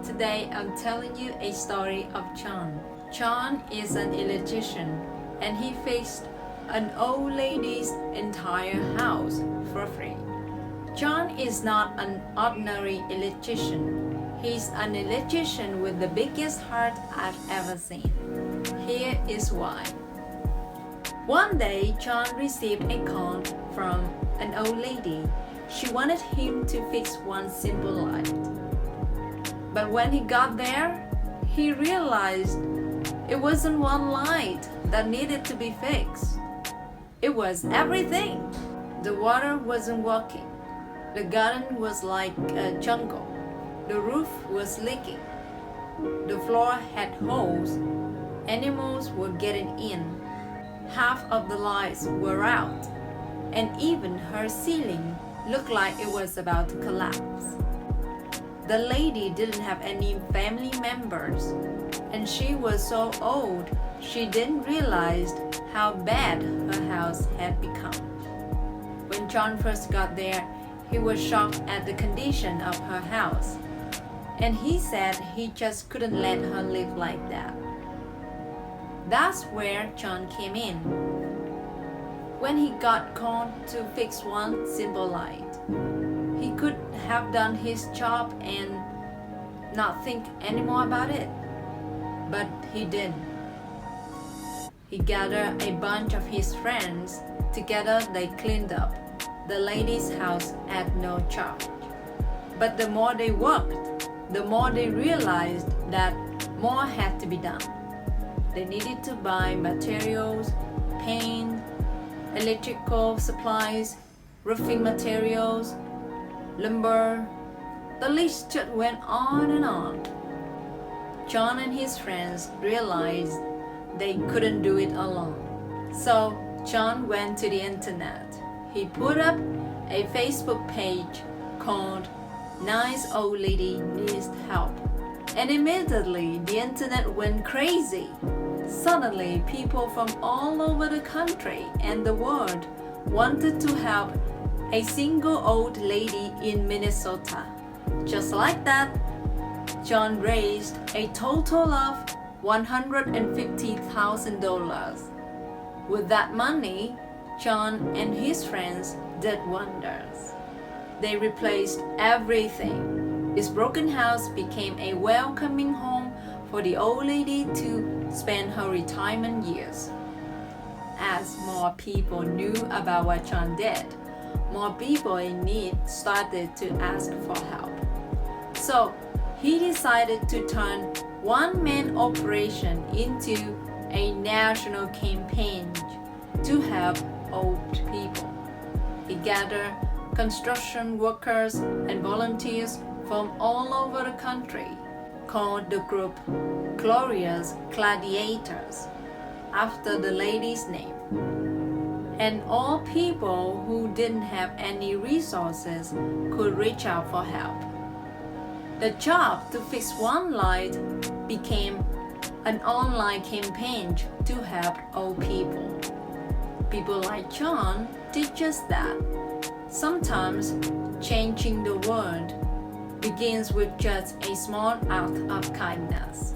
Today I'm telling you a story of John. John is an electrician and he fixed an old lady's entire house for free. John is not an ordinary electrician. He's an electrician with the biggest heart I've ever seen. Here is why. One day, John received a call from an old lady. She wanted him to fix one simple light. But when he got there, he realized it wasn't one light that needed to be fixed. It was everything. The water wasn't working. The garden was like a jungle. The roof was leaking. The floor had holes. Animals were getting in. Half of the lights were out. And even her ceiling looked like it was about to collapse. The lady didn't have any family members, and she was so old she didn't realize how bad her house had become. When John first got there, he was shocked at the condition of her house, and he said he just couldn't let her live like that. That's where John came in. When he got called to fix one simple light, he could have done his job and not think anymore about it. But he didn't. He gathered a bunch of his friends. Together they cleaned up the lady's house at no charge. But the more they worked, the more they realized that more had to be done. They needed to buy materials, paint, electrical supplies, roofing materials, lumber. The list just went on and on. John and his friends realized they couldn't do it alone. So John went to the internet. He put up a Facebook page called Nice Old Lady Needs Help. And immediately the internet went crazy. Suddenly people from all over the country and the world wanted to help a single old lady in Minnesota. Just like that, John raised a total of $150,000. With that money, John and his friends did wonders. They replaced everything. His broken house became a welcoming home for the old lady to spend her retirement years. As more people knew about what John did, more people in need started to ask for help. So he decided to turn one-man operation into a national campaign to help old people. He gathered construction workers and volunteers from all over the country, called the group Glorious Gladiators, after the lady's name. And all people who didn't have any resources could reach out for help. The job to fix one light became an online campaign to help old people. People like John did just that. Sometimes changing the world begins with just a small act of kindness.